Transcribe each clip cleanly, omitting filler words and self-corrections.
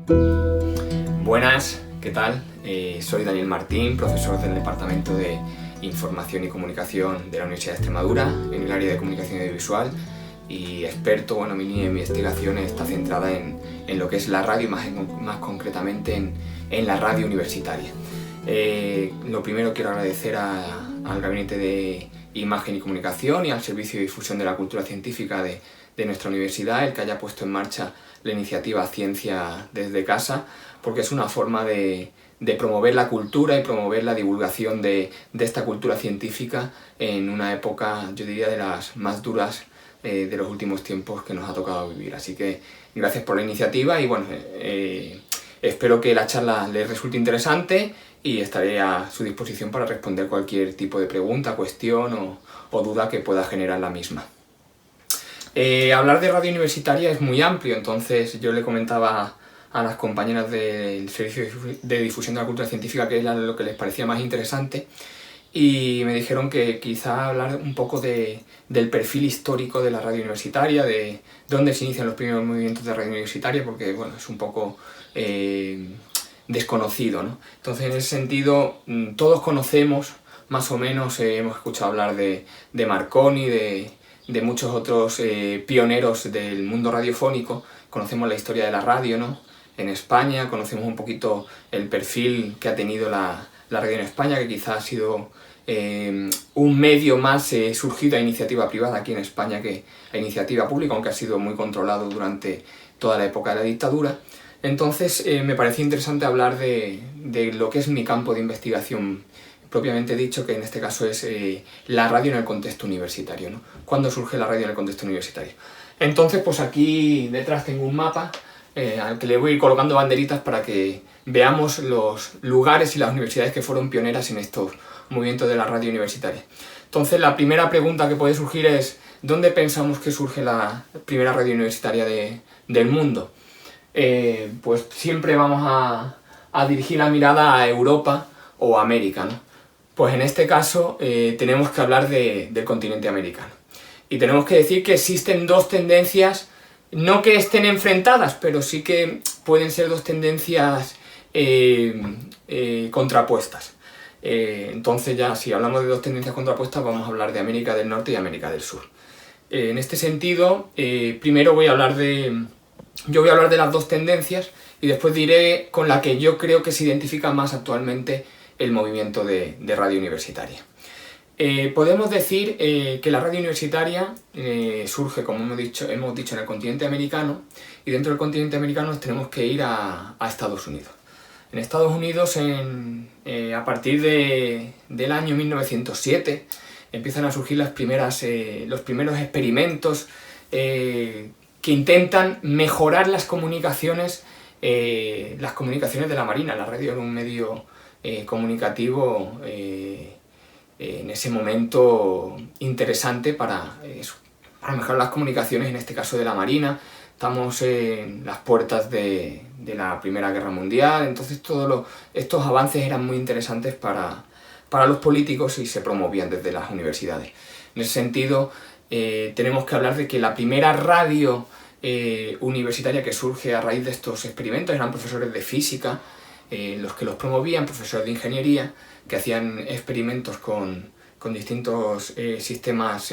Buenas, ¿qué tal? Soy Daniel Martín, profesor del Departamento de Información y Comunicación de la Universidad de Extremadura en el área de comunicación audiovisual y experto. Bueno, mi línea de investigación está centrada en lo que es la radio, más concretamente en la radio universitaria. Lo primero quiero agradecer al Gabinete de Imagen y Comunicación y al Servicio de Difusión de la Cultura Científica de nuestra universidad el que haya puesto en marcha la iniciativa Ciencia desde Casa, porque es una forma de promover la cultura y promover la divulgación de esta cultura científica en una época, yo diría, de las más duras de los últimos tiempos que nos ha tocado vivir. Así que gracias por la iniciativa y bueno, espero que la charla les resulte interesante y estaré a su disposición para responder cualquier tipo de pregunta, cuestión o duda que pueda generar la misma. Hablar de radio universitaria es muy amplio, entonces yo le comentaba a las compañeras del Servicio de Difusión de la Cultura Científica que era lo que les parecía más interesante y me dijeron que quizá hablar un poco del perfil histórico de la radio universitaria, de dónde se inician los primeros movimientos de radio universitaria, porque bueno, es un poco desconocido, ¿no? Entonces en ese sentido todos conocemos, más o menos hemos escuchado hablar de Marconi, de muchos otros pioneros del mundo radiofónico. Conocemos la historia de la radio, ¿no? En España, conocemos un poquito el perfil que ha tenido la radio en España, que quizá ha sido un medio más surgido a iniciativa privada aquí en España que a iniciativa pública, aunque ha sido muy controlado durante toda la época de la dictadura. Entonces me parecía interesante hablar de lo que es mi campo de investigación propiamente dicho, que en este caso es la radio en el contexto universitario, ¿no? ¿Cuándo surge la radio en el contexto universitario? Entonces, pues aquí detrás tengo un mapa al que le voy a ir colocando banderitas para que veamos los lugares y las universidades que fueron pioneras en estos movimientos de la radio universitaria. Entonces, la primera pregunta que puede surgir es ¿dónde pensamos que surge la primera radio universitaria del mundo? Pues siempre vamos a dirigir la mirada a Europa o a América, ¿no? Pues en este caso tenemos que hablar del continente americano. Y tenemos que decir que existen dos tendencias, no que estén enfrentadas, pero sí que pueden ser dos tendencias contrapuestas. Entonces ya si hablamos de dos tendencias contrapuestas vamos a hablar de América del Norte y América del Sur. En este sentido, primero yo voy a hablar de las dos tendencias y después diré con la que yo creo que se identifica más actualmente el movimiento de radio universitaria. Podemos decir que la radio universitaria surge, como hemos dicho, en el continente americano, y dentro del continente americano nos tenemos que ir a Estados Unidos. En Estados Unidos, a partir del año 1907, empiezan a surgir los primeros experimentos que intentan mejorar las comunicaciones de la Marina. La radio era un medio comunicativo en ese momento interesante para mejorar las comunicaciones, en este caso de la Marina. Estamos en las puertas de la Primera Guerra Mundial, entonces todos estos avances eran muy interesantes para los políticos y se promovían desde las universidades. En ese sentido, tenemos que hablar de que la primera radio universitaria que surge a raíz de estos experimentos eran profesores de física, los que los promovían, profesores de ingeniería, que hacían experimentos con distintos sistemas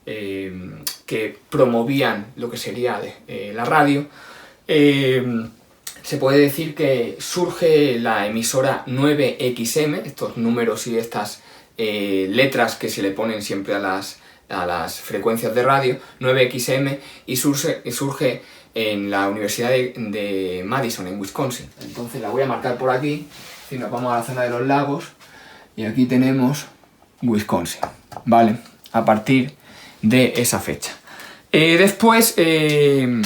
que promovían lo que sería la radio. Se puede decir que surge la emisora 9XM, estos números y estas letras que se le ponen siempre a las frecuencias de radio, 9XM, y surge en la Universidad de Madison, en Wisconsin. Entonces la voy a marcar por aquí, si nos vamos a la zona de los lagos, y aquí tenemos Wisconsin, ¿vale? A partir de esa fecha. Después, en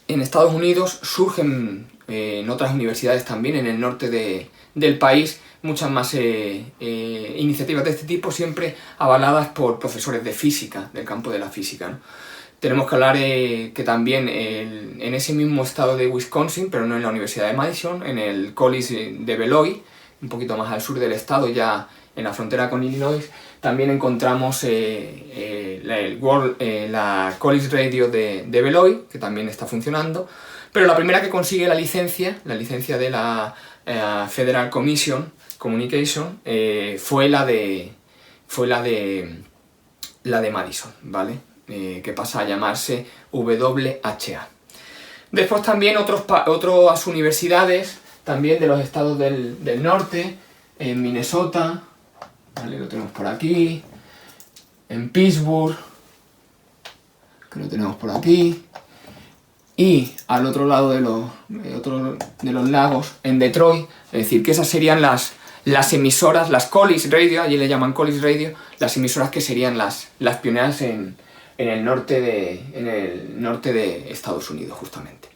Estados Unidos surgen en otras universidades también, en el norte del país, muchas más iniciativas de este tipo, siempre avaladas por profesores de física, del campo de la física, ¿no? Tenemos que hablar que también en ese mismo estado de Wisconsin, pero no en la Universidad de Madison, en el College de Beloit, un poquito más al sur del estado, ya en la frontera con Illinois, también encontramos la College Radio de Beloit, que también está funcionando, pero la primera que consigue la licencia de la Federal Communication, fue la de Madison, ¿vale? Que pasa a llamarse WHA. Después también otras universidades, también de los estados del norte, en Minnesota, ¿vale? Lo tenemos por aquí, en Pittsburgh, que lo tenemos por aquí, y al otro lado de los lagos, en Detroit, es decir, que esas serían las emisoras, las college radio, allí le llaman college radio, las emisoras que serían las pioneras en el norte de Estados Unidos, justamente.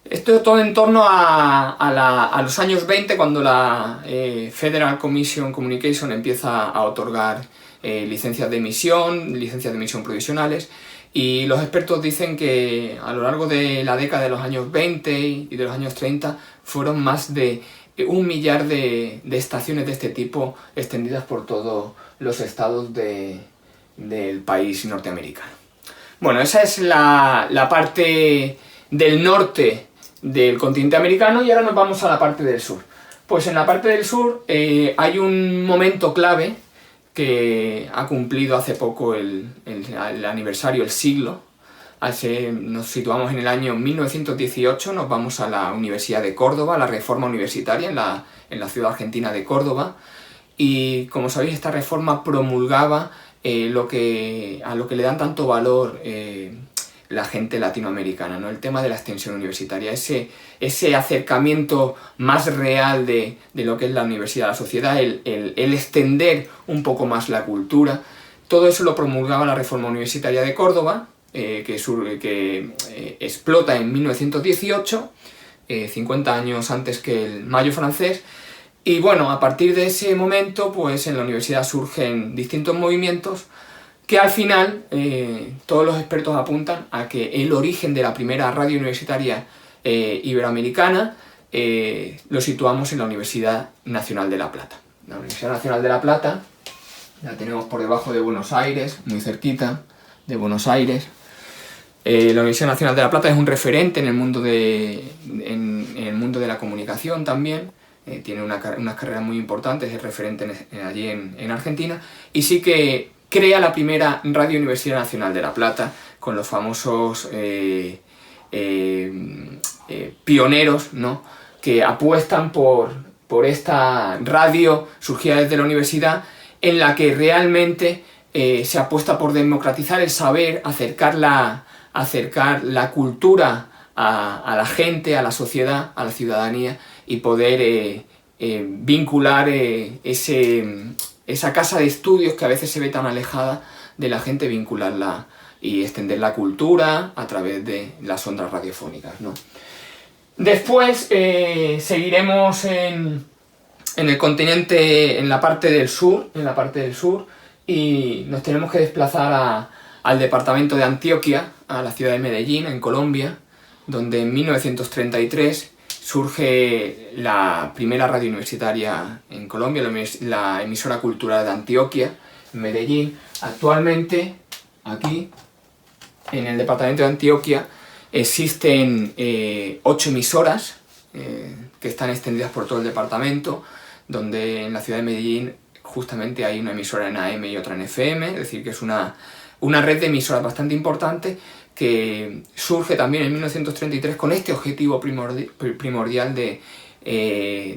Esto todo en torno a los años 20, cuando la Federal Communication empieza a otorgar licencias de emisión provisionales, y los expertos dicen que a lo largo de la década de los años 20 y de los años 30 fueron más de 1 millar de estaciones de este tipo extendidas por todos los estados del país norteamericano. Bueno, esa es la parte del norte del continente americano, y ahora nos vamos a la parte del sur. Pues en la parte del sur hay un momento clave que ha cumplido hace poco el aniversario, el siglo. Nos situamos en el año 1918, nos vamos a la Universidad de Córdoba, la reforma universitaria en la ciudad argentina de Córdoba, y como sabéis, esta reforma promulgaba a lo que le dan tanto valor la gente latinoamericana, ¿no? El tema de la extensión universitaria, ese acercamiento más real de lo que es la universidad a la sociedad, el extender un poco más la cultura. Todo eso lo promulgaba la reforma universitaria de Córdoba, que explota en 1918, 50 años antes que el Mayo francés. Y bueno, a partir de ese momento, pues en la universidad surgen distintos movimientos que al final todos los expertos apuntan a que el origen de la primera radio universitaria iberoamericana lo situamos en la Universidad Nacional de La Plata. La Universidad Nacional de La Plata la tenemos por debajo de Buenos Aires, muy cerquita de Buenos Aires. La Universidad Nacional de La Plata es un referente en el mundo de la comunicación también. Tiene unas carreras muy importantes, es referente allí en Argentina, y sí que crea la primera Radio Universidad Nacional de La Plata con los famosos pioneros, ¿no?, que apuestan por esta radio surgida desde la universidad, en la que realmente se apuesta por democratizar el saber, acercar la cultura a la gente, a la sociedad, a la ciudadanía, y poder vincular esa casa de estudios que a veces se ve tan alejada de la gente, vincularla y extender la cultura a través de las ondas radiofónicas, ¿no? Después seguiremos en el continente, en la parte del sur, y nos tenemos que desplazar al departamento de Antioquia, a la ciudad de Medellín, en Colombia, donde en 1933 surge la primera radio universitaria en Colombia, la emisora cultural de Antioquia, en Medellín. Actualmente, aquí, en el departamento de Antioquia, existen 8 emisoras que están extendidas por todo el departamento, donde en la ciudad de Medellín justamente hay una emisora en AM y otra en FM, es decir, que es una red de emisoras bastante importante, que surge también en 1933 con este objetivo primordial de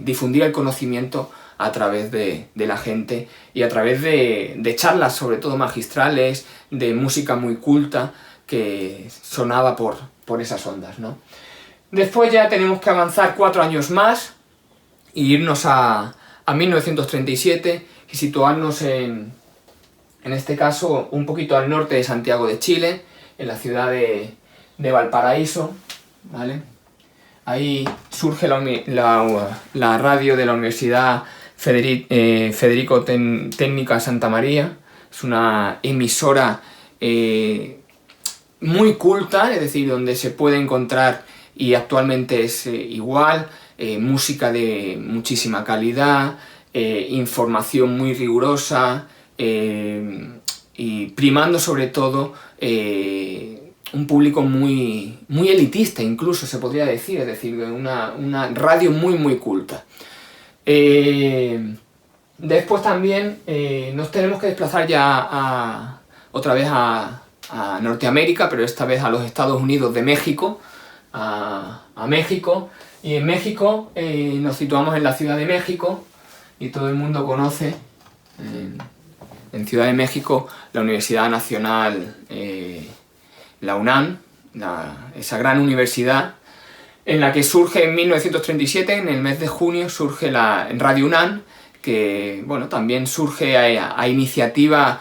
difundir el conocimiento a través de la gente, y a través de charlas, sobre todo magistrales, de música muy culta que sonaba por esas ondas, ¿no? Después ya tenemos que avanzar 4 años más e irnos a 1937 y situarnos en este caso un poquito al norte de Santiago de Chile, en la ciudad de Valparaíso, ¿vale? Ahí surge la radio de la Universidad Federico Técnica Santa María. Es una emisora muy culta, es decir, donde se puede encontrar, y actualmente es igual, música de muchísima calidad, información muy rigurosa, y primando sobre todo un público muy, muy elitista, incluso se podría decir, es decir, una radio muy culta. Después también nos tenemos que desplazar ya otra vez a Norteamérica, pero esta vez a los Estados Unidos de México, a México, y en México nos situamos en la Ciudad de México, y todo el mundo conoce en Ciudad de México la Universidad Nacional, la UNAM, esa gran universidad en la que surge en 1937, en el mes de junio, surge la Radio UNAM, que bueno, también surge a iniciativa,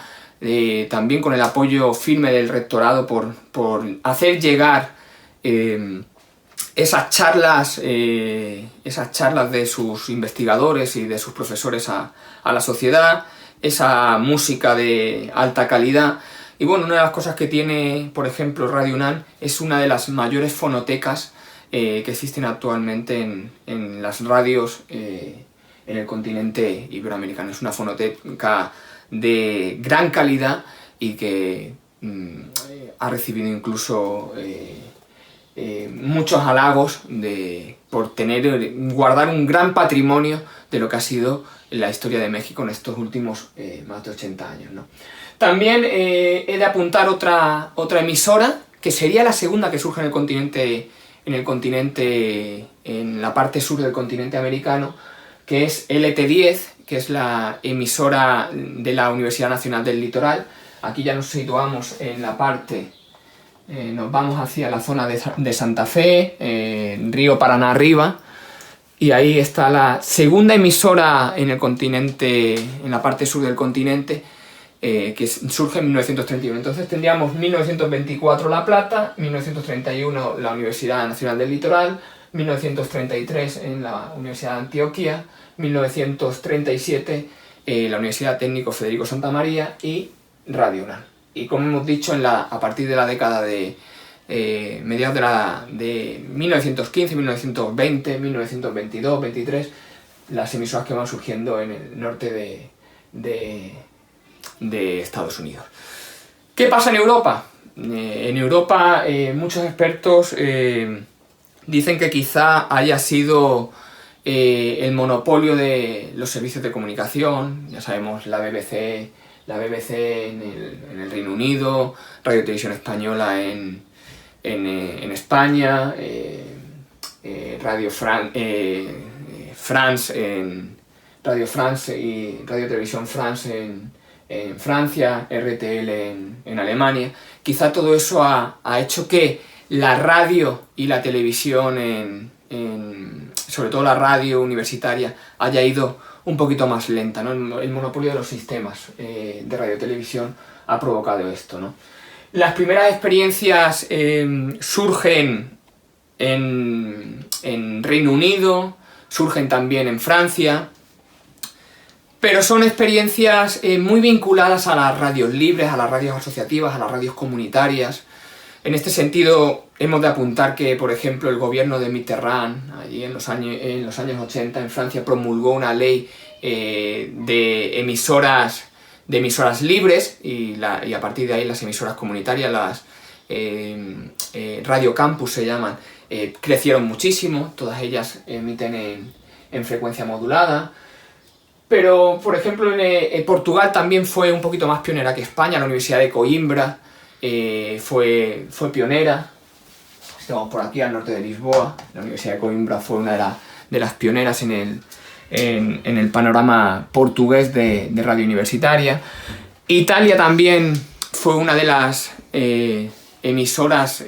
también con el apoyo firme del rectorado por hacer llegar esas charlas de sus investigadores y de sus profesores a la sociedad, esa música de alta calidad. Y bueno, una de las cosas que tiene, por ejemplo, Radio UNAM es una de las mayores fonotecas que existen actualmente en las radios en el continente iberoamericano. Es una fonoteca de gran calidad y que ha recibido incluso muchos halagos por guardar un gran patrimonio de lo que ha sido la historia de México en estos últimos más de 80 años, ¿no? También he de apuntar otra emisora, que sería la segunda que surge en la parte sur del continente americano, que es LT10, que es la emisora de la Universidad Nacional del Litoral. Aquí ya nos situamos en la parte, nos vamos hacia la zona de Santa Fe, Río Paraná arriba, y ahí está la segunda emisora en el continente, en la parte sur del continente, que surge en 1931. Entonces tendríamos 1924 La Plata, 1931 la Universidad Nacional del Litoral, 1933 en la Universidad de Antioquia, 1937 la Universidad Técnico Federico Santa María y Radio UNAM. Y como hemos dicho, a partir de la década de mediados de 1915, 1920, 1922, 23, las emisoras que van surgiendo en el norte de Estados Unidos. ¿Qué pasa en Europa? En Europa muchos expertos dicen que quizá haya sido el monopolio de los servicios de comunicación. Ya sabemos, la BBC en el Reino Unido, Radio Televisión Española en España, Radio France y Radio Televisión France en Francia, RTL en Alemania. Quizá todo eso ha hecho que la radio y la televisión, sobre todo la radio universitaria, haya ido un poquito más lenta, ¿no? El monopolio de los sistemas de radio-televisión ha provocado esto, ¿no? Las primeras experiencias surgen en Reino Unido, surgen también en Francia, pero son experiencias muy vinculadas a las radios libres, a las radios asociativas, a las radios comunitarias. En este sentido, hemos de apuntar que, por ejemplo, el gobierno de Mitterrand, allí en los años 80 en Francia, promulgó una ley de emisoras libres y a partir de ahí las emisoras comunitarias, las Radio Campus se llaman, crecieron muchísimo. Todas ellas emiten en frecuencia modulada. Pero, por ejemplo, Portugal también fue un poquito más pionera que España. La Universidad de Coimbra fue pionera. Estamos por aquí al norte de Lisboa. La Universidad de Coimbra fue una de las pioneras en el panorama portugués de radio universitaria. Italia también fue una de las emisoras,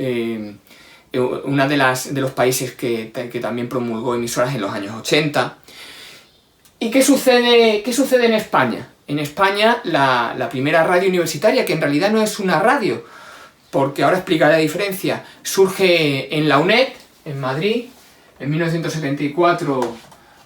una de los países que también promulgó emisoras en los años 80. ¿Y qué sucede en España? En España la primera radio universitaria, que en realidad no es una radio, porque ahora explicaré la diferencia, surge en la UNED, en Madrid. En 1974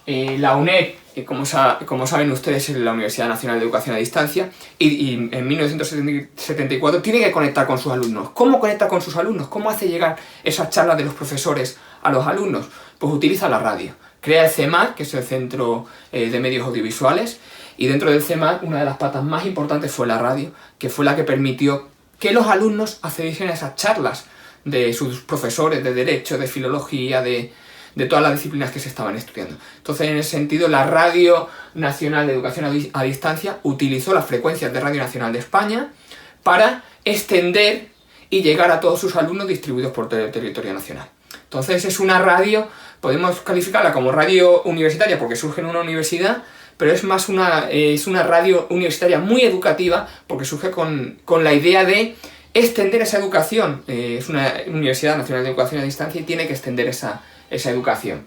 la UNED, como saben ustedes, es la Universidad Nacional de Educación a Distancia, y en 1974 tiene que conectar con sus alumnos. ¿Cómo conecta con sus alumnos? ¿Cómo hace llegar esas charlas de los profesores a los alumnos? Pues utiliza la radio. Crea el CEMAC, que es el Centro de Medios Audiovisuales, y dentro del CEMAC una de las patas más importantes fue la radio, que fue la que permitió que los alumnos accediesen a esas charlas de sus profesores de Derecho, de Filología, de todas las disciplinas que se estaban estudiando. Entonces, en ese sentido, la Radio Nacional de Educación a Distancia utilizó las frecuencias de Radio Nacional de España para extender y llegar a todos sus alumnos distribuidos por todo el territorio nacional. Entonces, es una radio, podemos calificarla como radio universitaria porque surge en una universidad, pero es más es una radio universitaria muy educativa porque surge con la idea de extender esa educación. Es una Universidad Nacional de Educación a Distancia y tiene que extender esa educación.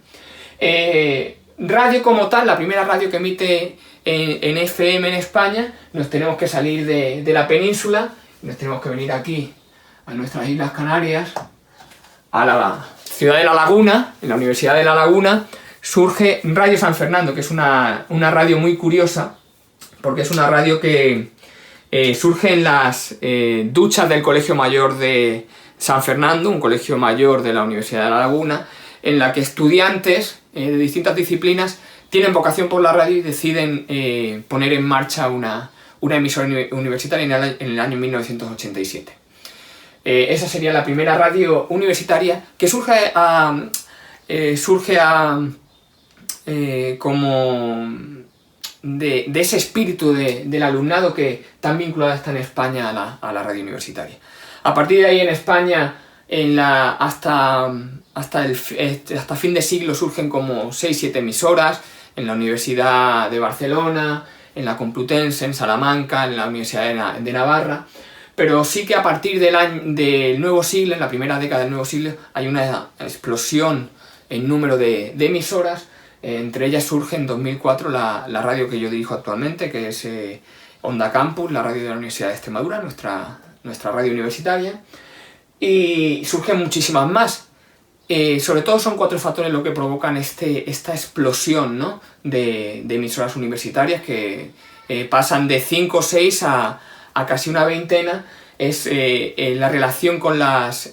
Radio como tal, la primera radio que emite en FM en España, nos tenemos que salir de la península, nos tenemos que venir aquí a nuestras Islas Canarias, a la ciudad de La Laguna. En la Universidad de La Laguna surge Radio San Fernando, que es una radio muy curiosa, porque es una radio que surge en las duchas del Colegio Mayor de San Fernando, un colegio mayor de la Universidad de La Laguna, en la que estudiantes de distintas disciplinas tienen vocación por la radio y deciden poner en marcha una emisora universitaria en el año 1987. Esa sería la primera radio universitaria que surge como de ese espíritu del alumnado que tan vinculado está en España a la radio universitaria. A partir de ahí en España, hasta fin de siglo surgen como 6-7 emisoras en la Universidad de Barcelona, en la Complutense, en Salamanca, en la Universidad de Navarra, pero sí que a partir del nuevo siglo, en la primera década del nuevo siglo, hay una explosión en número de emisoras. Entre ellas surge en 2004 la radio que yo dirijo actualmente, que es Onda Campus, la radio de la Universidad de Extremadura, nuestra radio universitaria, y surgen muchísimas más. Sobre todo son 4 factores lo que provocan esta explosión, ¿no?, de emisoras universitarias que pasan de 5 o 6 a casi una veintena. Es la relación con las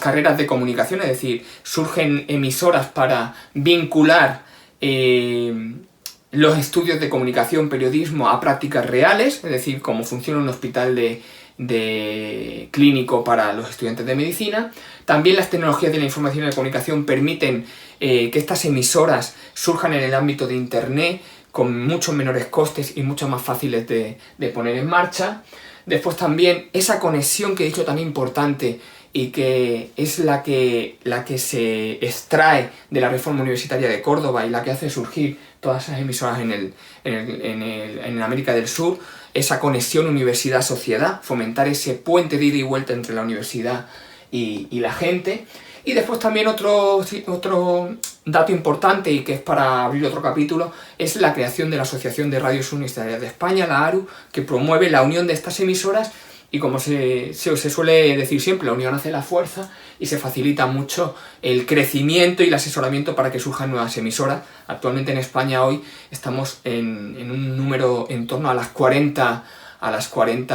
carreras de comunicación, es decir, surgen emisoras para vincular los estudios de comunicación, periodismo a prácticas reales, es decir, cómo funciona un hospital de clínico para los estudiantes de medicina. También las tecnologías de la información y la comunicación permiten que estas emisoras surjan en el ámbito de Internet con muchos menores costes y mucho más fáciles de poner en marcha. Después también esa conexión que he dicho tan importante y que es la que se extrae de la reforma universitaria de Córdoba y la que hace surgir todas esas emisoras en América del Sur, esa conexión universidad-sociedad, fomentar ese puente de ida y vuelta entre la universidad y la gente. Y después también otro dato importante, y que es para abrir otro capítulo, es la creación de la Asociación de Radios Universitarias de España, la ARU, que promueve la unión de estas emisoras. Y como se suele decir siempre, la unión hace la fuerza y se facilita mucho el crecimiento y el asesoramiento para que surjan nuevas emisoras. Actualmente en España hoy estamos en un número en torno a las 40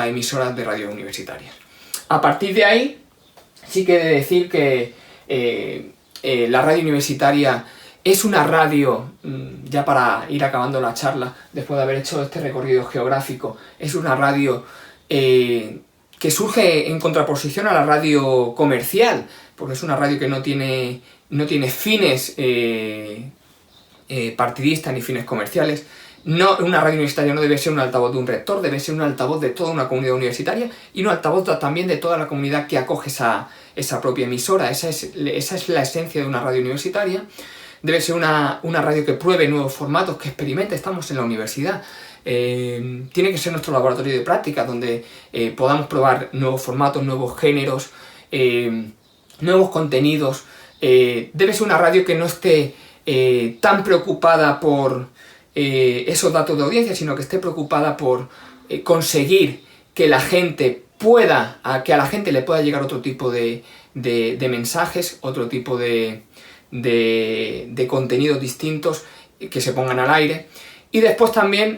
emisoras de radio universitarias. A partir de ahí sí que he de decir que la radio universitaria es una radio, ya para ir acabando la charla, después de haber hecho este recorrido geográfico, es una radio que surge en contraposición a la radio comercial, porque es una radio que no tiene fines partidistas ni fines comerciales. Una radio universitaria no debe ser un altavoz de un rector, debe ser un altavoz de toda una comunidad universitaria y un altavoz también de toda la comunidad que acoge esa propia emisora. Esa es la esencia de una radio universitaria. Debe ser una radio que pruebe nuevos formatos, que experimente. Estamos en la universidad. Tiene que ser nuestro laboratorio de práctica donde podamos probar nuevos formatos, nuevos géneros, nuevos contenidos. Debe ser una radio que no esté tan preocupada por esos datos de audiencia, sino que esté preocupada por conseguir que a la gente le pueda llegar otro tipo de mensajes, otro tipo de contenidos distintos que se pongan al aire. Y después también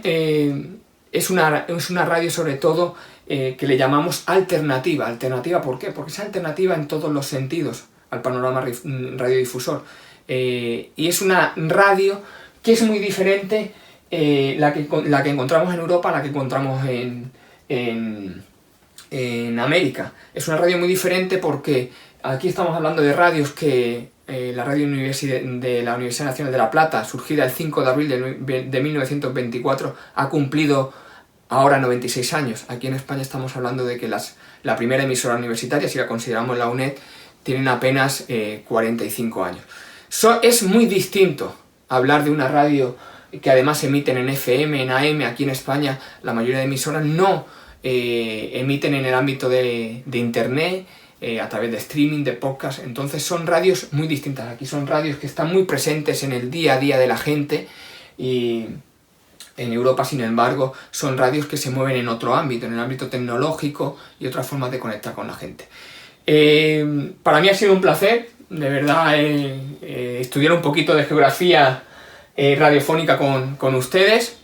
es una radio sobre todo que le llamamos alternativa. ¿Alternativa por qué? Porque es alternativa en todos los sentidos al panorama radiodifusor. Y es una radio que es muy diferente la que encontramos en Europa a la que encontramos en en América. Es una radio muy diferente porque aquí estamos hablando de radios que la radio de la Universidad Nacional de La Plata, surgida el 5 de abril de 1924, ha cumplido ahora 96 años. Aquí en España estamos hablando de que la primera emisora universitaria, si la consideramos la UNED, tienen apenas 45 años. Es muy distinto hablar de una radio que además emiten en FM, en AM. Aquí en España la mayoría de emisoras no emiten en el ámbito de Internet, a través de streaming, de podcast. Entonces son radios muy distintas. Aquí son radios que están muy presentes en el día a día de la gente, y en Europa, sin embargo, son radios que se mueven en otro ámbito, en el ámbito tecnológico y otras formas de conectar con la gente. Para mí ha sido un placer, de verdad, estudiar un poquito de geografía radiofónica con ustedes.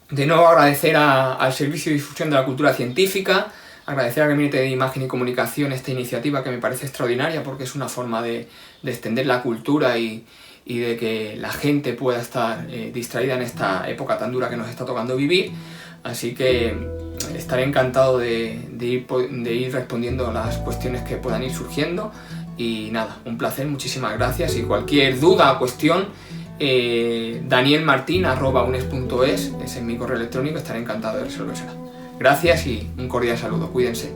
De nuevo agradecer al Servicio de Difusión de la Cultura Científica, agradecer al Gabinete de Imagen y Comunicación esta iniciativa que me parece extraordinaria, porque es una forma de extender la cultura y de que la gente pueda estar distraída en esta época tan dura que nos está tocando vivir. Así que estaré encantado de ir respondiendo a las cuestiones que puedan ir surgiendo. Y nada, un placer, muchísimas gracias. Y cualquier duda o cuestión, danielmartin@unes.es, ese es mi correo electrónico, estaré encantado de resolvérsela. Gracias y un cordial saludo, cuídense.